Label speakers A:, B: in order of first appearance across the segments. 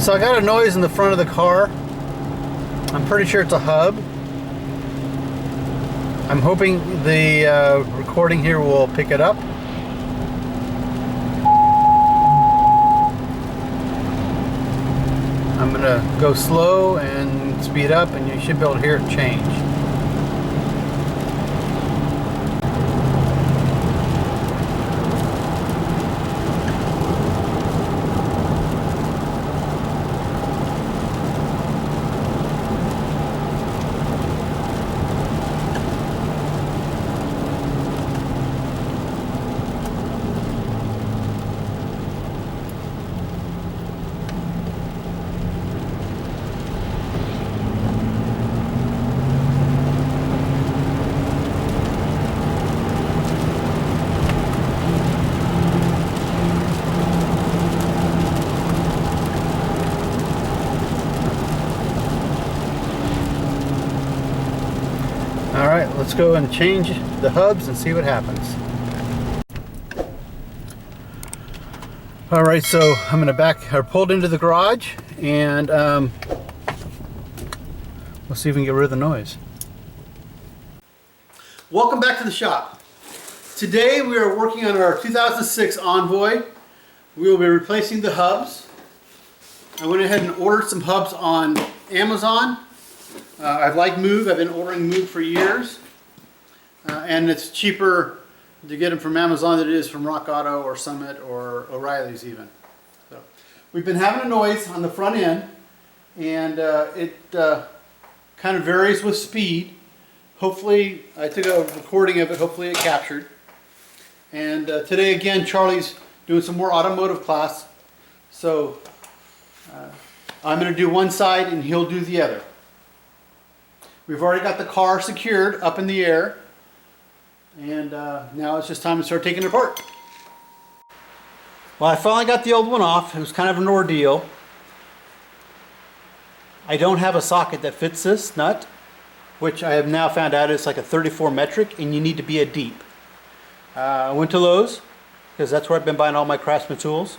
A: So I got a noise in the front of the car. I'm pretty sure it's a hub. I'm hoping the recording here will pick it up. I'm gonna go slow and speed up, and you should be able to hear it change. Alright, let's go and change the hubs and see what happens. Alright, so I'm going to pulled into the garage, and we'll see if we can get rid of the noise. Welcome back to the shop. Today we are working on our 2006 Envoy. We will be replacing the hubs. I went ahead and ordered some hubs on Amazon. I've liked Move. I've been ordering Move for years, and it's cheaper to get them from Amazon than it is from Rock Auto or Summit or O'Reilly's even. So we've been having a noise on the front end, and it kind of varies with speed. Hopefully, I took a recording of it. Hopefully it captured. And today again, Charlie's doing some more automotive class. So I'm going to do one side and he'll do the other. We've already got the car secured up in the air, and now it's just time to start taking it apart. Well, I finally got the old one off. It was kind of an ordeal. I don't have a socket that fits this nut, which I have now found out is like a 34 metric, and you need to be a deep. I went to Lowe's, because that's where I've been buying all my Craftsman tools,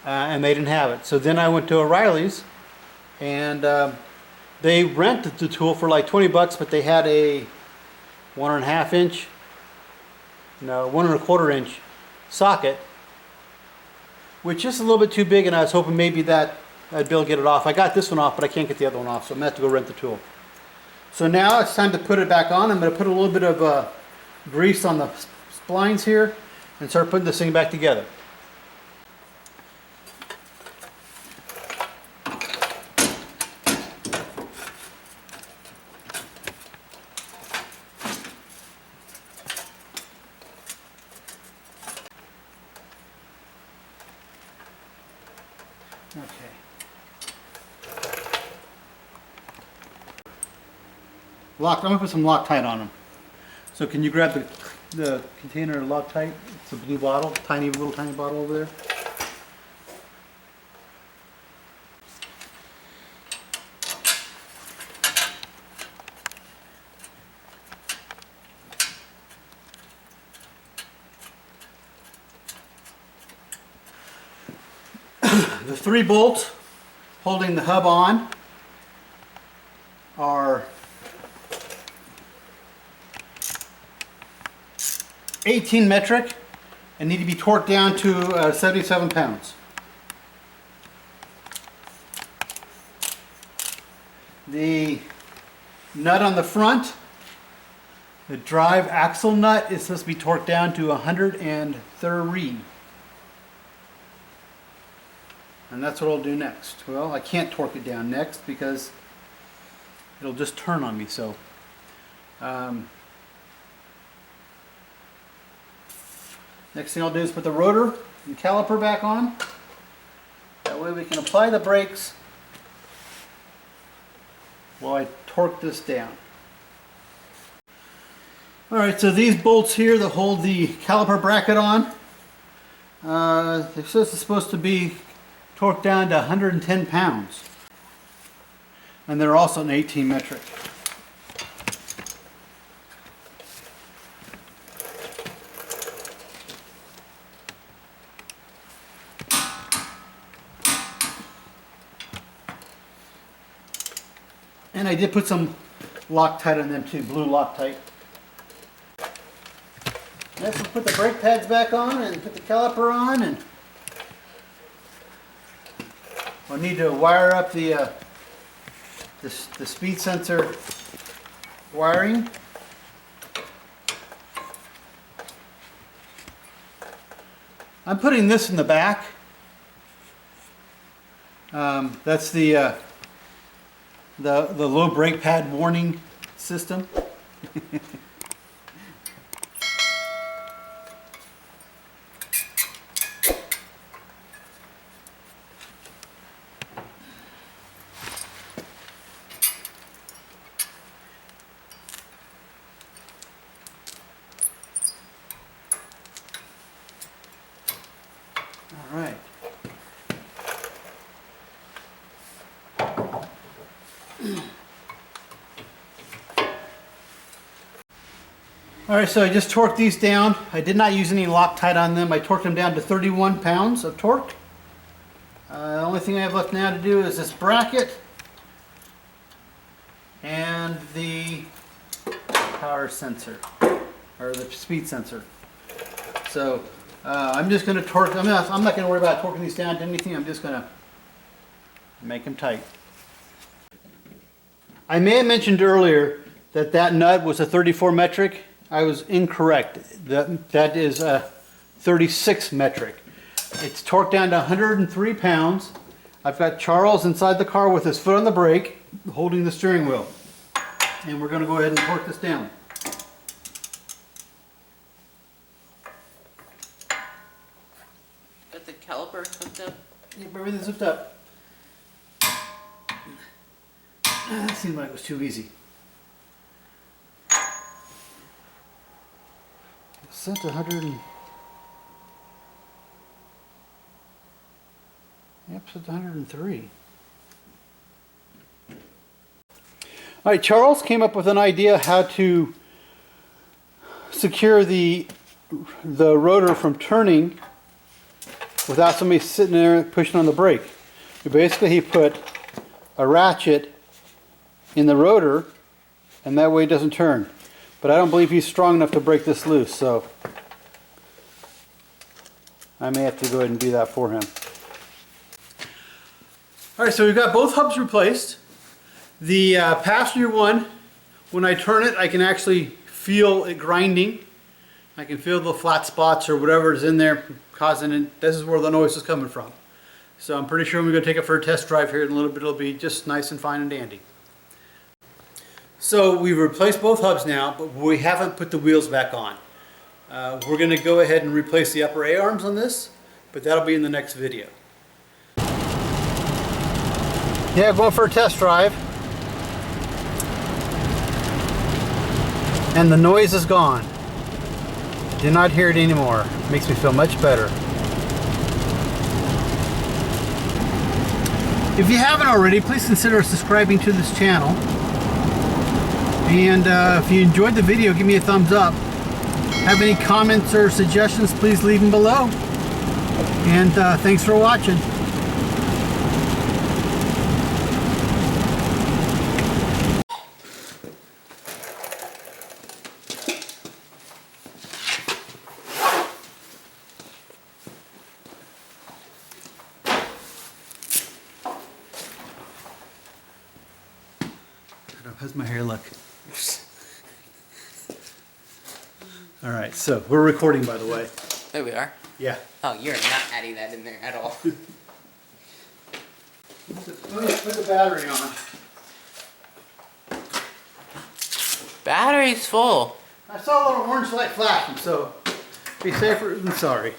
A: and they didn't have it. So then I went to O'Reilly's, and they rented the tool for like 20 bucks, but they had a 1.5 inch, no, 1.25 inch socket, which is a little bit too big, and I was hoping maybe that I'd be able to get it off. I got this one off, but I can't get the other one off, so I'm going to have to go rent the tool. So now it's time to put it back on. I'm going to put a little bit of grease on the splines here and start putting this thing back together. Okay. I'm going to put some Loctite on them. So can you grab the container of Loctite? It's a blue bottle, little tiny bottle over there. The 3 bolts holding the hub on are 18 metric and need to be torqued down to 77 pounds. The nut on the front, the drive axle nut, is supposed to be torqued down to 103. And that's what I'll do next. Well, I can't torque it down next because it'll just turn on me. So next thing I'll do is put the rotor and caliper back on. That way we can apply the brakes while I torque this down. Alright, so these bolts here that hold the caliper bracket on, it says it's supposed to be torqued down to 110 pounds. And they're also an 18 metric. And I did put some Loctite on them too, blue Loctite. Next we'll put the brake pads back on and put the caliper on, and we'll need to wire up the speed sensor wiring. I'm putting this in the back. That's the low brake pad warning system. All right. All right, so I just torqued these down. I did not use any Loctite on them. I torqued them down to 31 pounds of torque. The only thing I have left now to do is this bracket and the power sensor, or the speed sensor. So I'm just going to torque. I'm not going to worry about torquing these down to anything. I'm just going to make them tight. I may have mentioned earlier that that nut was a 34 metric. I was incorrect. That is a 36 metric. It's torqued down to 103 pounds. I've got Charles inside the car with his foot on the brake, holding the steering wheel. And we're going to go ahead and torque this down.
B: Got the caliper hooked up?
A: Yep, everything's hooked up. That seemed like it was too easy. It's set to 100 and... Yep, set to 103. All right, Charles came up with an idea how to secure the rotor from turning without somebody sitting there pushing on the brake. Basically, he put a ratchet in the rotor, and that way it doesn't turn. But I don't believe he's strong enough to break this loose, so I may have to go ahead and do that for him. All right, so we've got both hubs replaced. The passenger one, when I turn it, I can actually feel it grinding. I can feel the flat spots or whatever is in there causing it. This is where the noise is coming from. So I'm pretty sure when we go take it for a test drive here in a little bit, it'll be just nice and fine and dandy. So we've replaced both hubs now, but we haven't put the wheels back on. We're going to go ahead and replace the upper A-arms on this, but that'll be in the next video. Yeah, going for a test drive. And the noise is gone. Do not hear it anymore. Makes me feel much better. If you haven't already, please consider subscribing to this channel. And if you enjoyed the video, give me a thumbs up. Have any comments or suggestions, please leave them below. And thanks for watching. How's my hair look? All right, so we're recording, by the way.
B: There we are.
A: Yeah.
B: Oh, you're not adding that in there at all.
A: Let me put the battery on.
B: Battery's full.
A: I saw a little orange light flashing, so be safer than sorry.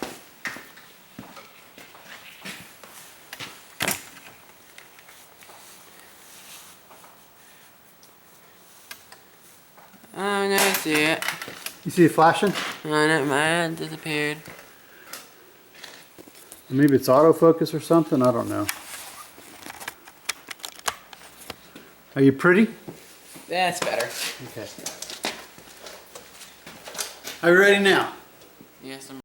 B: Oh, no, I see it.
A: You see it flashing?
B: Oh, no, my hand disappeared.
A: Maybe it's autofocus or something, I don't know. Are you pretty?
B: That's better.
A: Okay. Are you ready now?
B: Yes, I'm